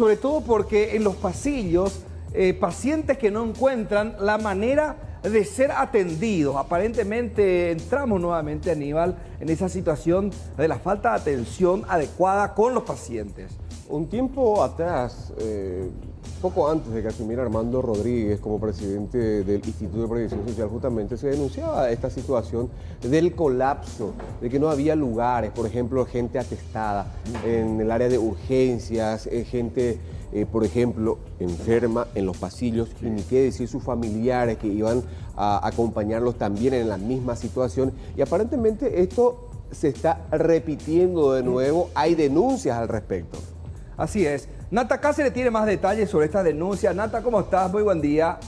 sobre todo porque en los pasillos, pacientes que no encuentran la manera de ser atendidos. Aparentemente entramos nuevamente, Aníbal, en esa situación de la falta de atención adecuada con los pacientes. Un tiempo atrás, poco antes de que asumiera Armando Rodríguez como presidente del Instituto de Previsión Social, justamente se denunciaba esta situación del colapso, de que no había lugares, por ejemplo, gente atestada en el área de urgencias, gente, por ejemplo, enferma en los pasillos, y ni qué decir sus familiares que iban a acompañarlos también en la misma situación. Y aparentemente esto se está repitiendo de nuevo, hay denuncias al respecto. Así es. Nata Cáceres tiene más detalles sobre esta denuncia. Nata, ¿cómo estás? Muy buen día.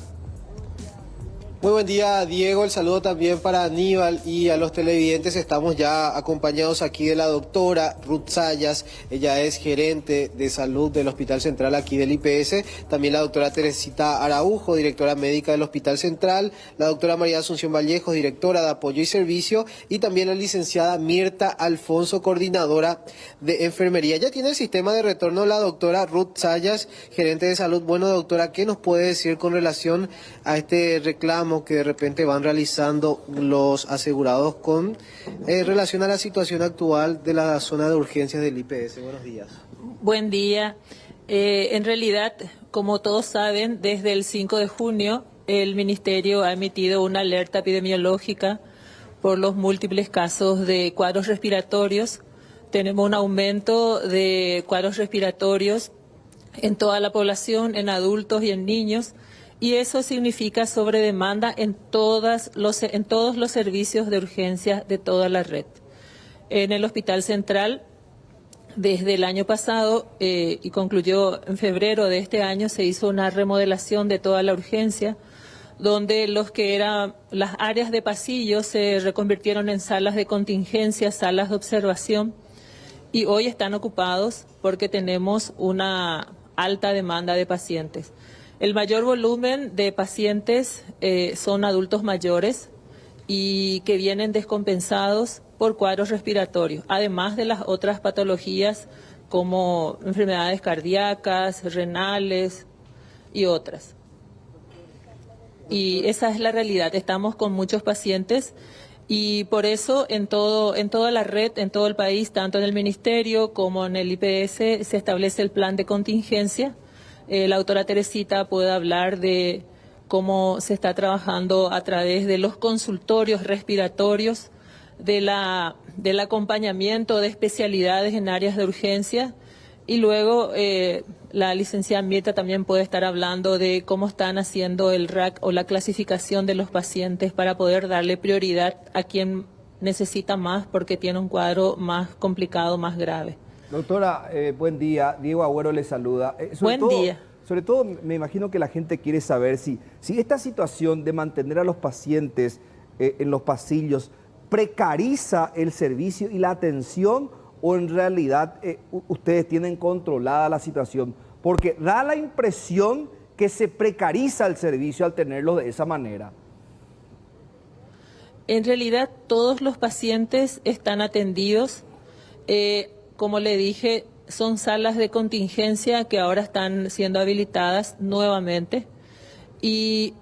Muy buen día, Diego. El saludo también para Aníbal y a los televidentes. Estamos ya acompañados aquí de la doctora Ruth Zayas. Ella es gerente de salud del Hospital Central aquí del IPS. También la doctora Teresita Araujo, directora médica del Hospital Central. La doctora María Asunción Vallejos, directora de apoyo y servicio. Y también la licenciada Mirta Alfonso, coordinadora de enfermería. Ya tiene el sistema de retorno la doctora Ruth Zayas, gerente de salud. Bueno, doctora, ¿qué nos puede decir con relación a este reclamo que de repente van realizando los asegurados con relación a la situación actual de la zona de urgencias del IPS? Buenos días. Buen día. En realidad, como todos saben, desde el 5 de junio el Ministerio ha emitido una alerta epidemiológica por los múltiples casos de cuadros respiratorios. Tenemos un aumento de cuadros respiratorios en toda la población, en adultos y en niños. Y eso significa sobredemanda en todos los servicios de urgencia de toda la red. En el Hospital Central, desde el año pasado y concluyó en febrero de este año, se hizo una remodelación de toda la urgencia, donde los que eran las áreas de pasillo se reconvirtieron en salas de contingencia, salas de observación, y hoy están ocupados porque tenemos una alta demanda de pacientes. El mayor volumen de pacientes son adultos mayores y que vienen descompensados por cuadros respiratorios, además de las otras patologías como enfermedades cardíacas, renales y otras. Y esa es la realidad, estamos con muchos pacientes y por eso en toda la red, en todo el país, tanto en el Ministerio como en el IPS, se establece el plan de contingencia. La doctora Teresita puede hablar de cómo se está trabajando a través de los consultorios respiratorios, del acompañamiento de especialidades en áreas de urgencia, y luego la licenciada Mirta también puede estar hablando de cómo están haciendo el RAC o la clasificación de los pacientes para poder darle prioridad a quien necesita más porque tiene un cuadro más complicado, más grave. Doctora, buen día. Diego Agüero le saluda. Buen día. Sobre todo, me imagino que la gente quiere saber si esta situación de mantener a los pacientes en los pasillos precariza el servicio y la atención, o en realidad ustedes tienen controlada la situación. Porque da la impresión que se precariza el servicio al tenerlo de esa manera. En realidad, todos los pacientes están atendidos. Como le dije, son salas de contingencia que ahora están siendo habilitadas nuevamente y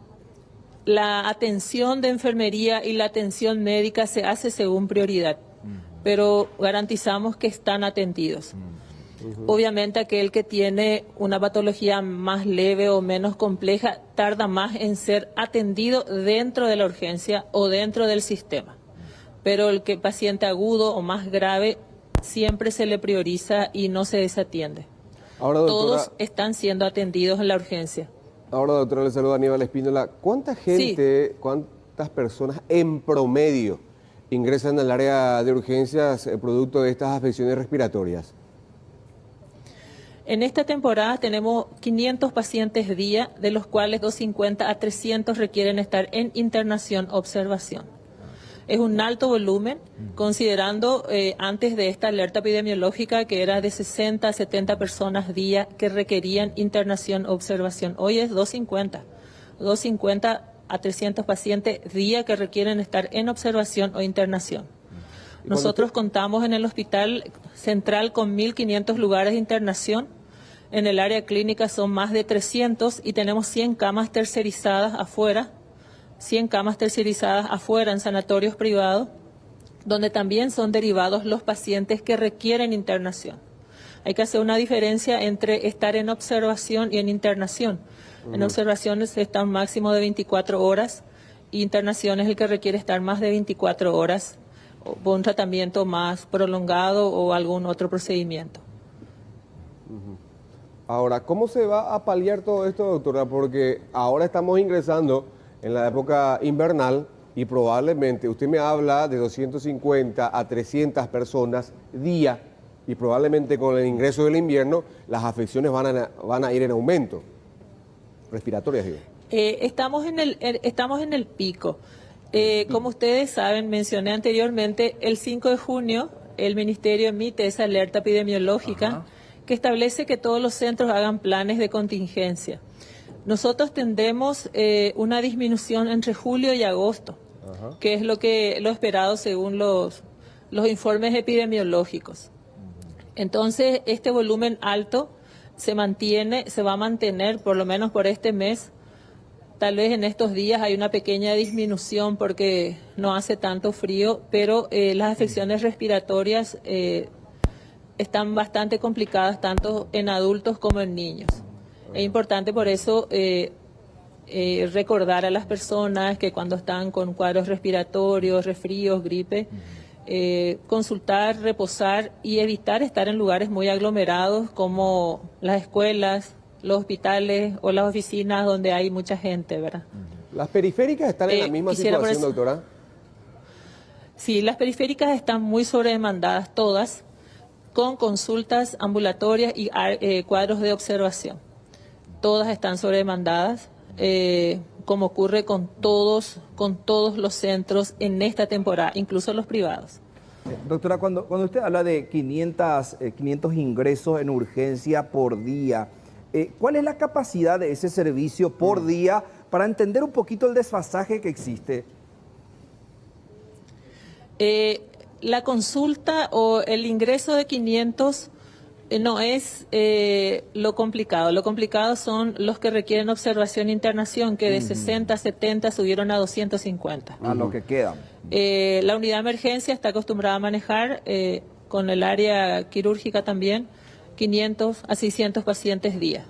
la atención de enfermería y la atención médica se hace según prioridad, pero garantizamos que están atendidos. Obviamente aquel que tiene una patología más leve o menos compleja tarda más en ser atendido dentro de la urgencia o dentro del sistema, pero el que paciente agudo o más grave siempre se le prioriza y no se desatiende. Ahora, doctora, todos están siendo atendidos en la urgencia. Ahora, doctora, le saluda Aníbal Espínola. ¿Cuánta gente, cuántas personas en promedio ingresan al área de urgencias producto de estas afecciones respiratorias? En esta temporada tenemos 500 pacientes día, de los cuales 250 a 300 requieren estar en internación observación. Es un alto volumen, considerando antes de esta alerta epidemiológica que era de 60 a 70 personas día que requerían internación o observación. Hoy es 250 a 300 pacientes día que requieren estar en observación o internación. Nosotros contamos en el Hospital Central con 1.500 lugares de internación En el área clínica son más de 300 y tenemos 100 camas tercerizadas afuera, 100 camas tercerizadas afuera en sanatorios privados, donde también son derivados los pacientes que requieren internación. Hay que hacer una diferencia entre estar en observación y en internación. En observaciones está un máximo de 24 horas, y internación es el que requiere estar más de 24 horas, o un tratamiento más prolongado o algún otro procedimiento. Ahora, ¿cómo se va a paliar todo esto, doctora? Porque ahora estamos ingresando en la época invernal y probablemente usted me habla de 250 a 300 personas día y probablemente con el ingreso del invierno las afecciones van a ir en aumento, respiratorias, digo. Estamos en el pico. Como ustedes saben, mencioné anteriormente, el 5 de junio el Ministerio emite esa alerta epidemiológica que establece que todos los centros hagan planes de contingencia. Nosotros tendremos una disminución entre julio y agosto, que es lo esperado según los informes epidemiológicos. Entonces, este volumen alto se va a mantener por lo menos por este mes. Tal vez en estos días hay una pequeña disminución porque no hace tanto frío, pero las afecciones respiratorias están bastante complicadas tanto en adultos como en niños. Es importante por eso recordar a las personas que cuando están con cuadros respiratorios, resfríos, gripe, consultar, reposar y evitar estar en lugares muy aglomerados como las escuelas, los hospitales o las oficinas donde hay mucha gente, ¿verdad? ¿Las periféricas están en la misma situación, doctora? Sí, las periféricas están muy sobredemandadas todas, con consultas ambulatorias y cuadros de observación. Todas están sobredemandadas, como ocurre con todos los centros en esta temporada, incluso los privados. Doctora, cuando usted habla de 500 ingresos en urgencia por día, ¿cuál es la capacidad de ese servicio por día para entender un poquito el desfasaje que existe? La consulta o el ingreso de 500 no es lo complicado. Lo complicado son los que requieren observación e internación, que de 60 a 70 subieron a 250. A lo que quedan. La unidad de emergencia está acostumbrada a manejar, con el área quirúrgica también, 500 a 600 pacientes día.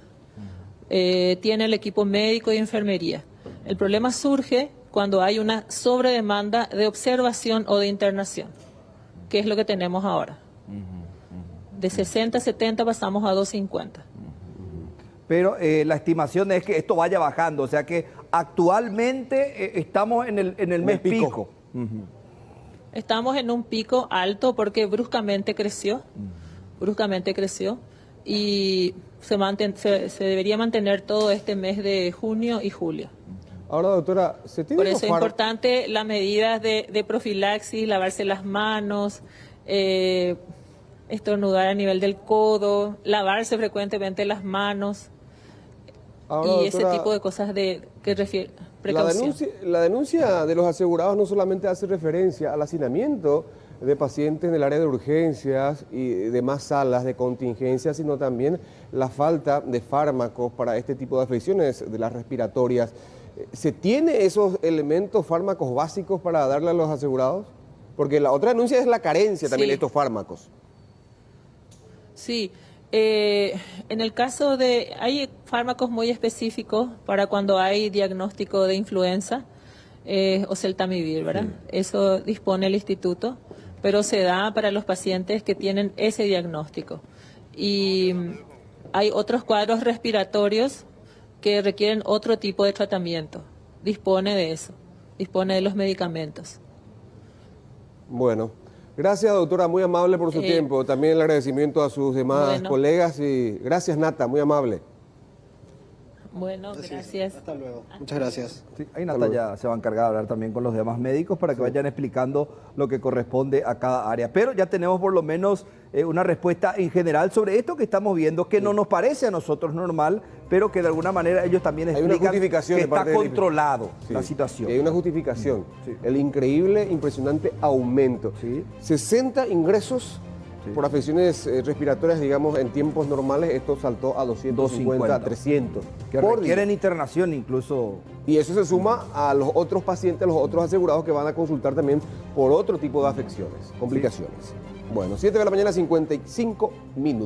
Tiene el equipo médico y enfermería. El problema surge cuando hay una sobredemanda de observación o de internación, que es lo que tenemos ahora. De 60 a 70 pasamos a 250. Pero la estimación es que esto vaya bajando, o sea que actualmente estamos en el mes pico. Estamos en un pico alto porque bruscamente creció. Y se debería mantener todo este mes de junio y julio. Ahora, doctora, ¿se tiene por eso es importante las medidas de profilaxis, lavarse las manos, estornudar a nivel del codo, lavarse frecuentemente las manos. Ahora, y doctora, ese tipo de cosas que refiere precaución. La denuncia de los asegurados no solamente hace referencia al hacinamiento de pacientes en el área de urgencias y demás salas de contingencia, sino también la falta de fármacos para este tipo de afecciones de las respiratorias. ¿Se tiene esos elementos, fármacos básicos para darle a los asegurados? Porque la otra denuncia es la carencia también de estos fármacos. Sí, en el caso hay fármacos muy específicos para cuando hay diagnóstico de influenza, oseltamivir, ¿verdad? Sí. Eso dispone el instituto, pero se da para los pacientes que tienen ese diagnóstico. Y hay otros cuadros respiratorios que requieren otro tipo de tratamiento. Dispone de eso, dispone de los medicamentos. Bueno, gracias, doctora, muy amable por su tiempo. También el agradecimiento a sus demás colegas y gracias, Nata, muy amable. Bueno, gracias. Hasta luego. Muchas gracias. Sí, ahí Nata ya se va a encargar de hablar también con los demás médicos para que vayan explicando lo que corresponde a cada área. Pero ya tenemos por lo menos una respuesta en general sobre esto que estamos viendo, que no nos parece a nosotros normal, pero que de alguna manera ellos también explican que está controlado la situación. Hay una justificación. El increíble, impresionante aumento. 60 ingresos Sí. Por afecciones respiratorias, digamos, en tiempos normales, esto saltó a 250, 300. Que por requieren día. internación incluso. Y eso se suma a los otros pacientes, a los otros asegurados que van a consultar también por otro tipo de afecciones, complicaciones. Bueno, 7 de la mañana, 55 minutos.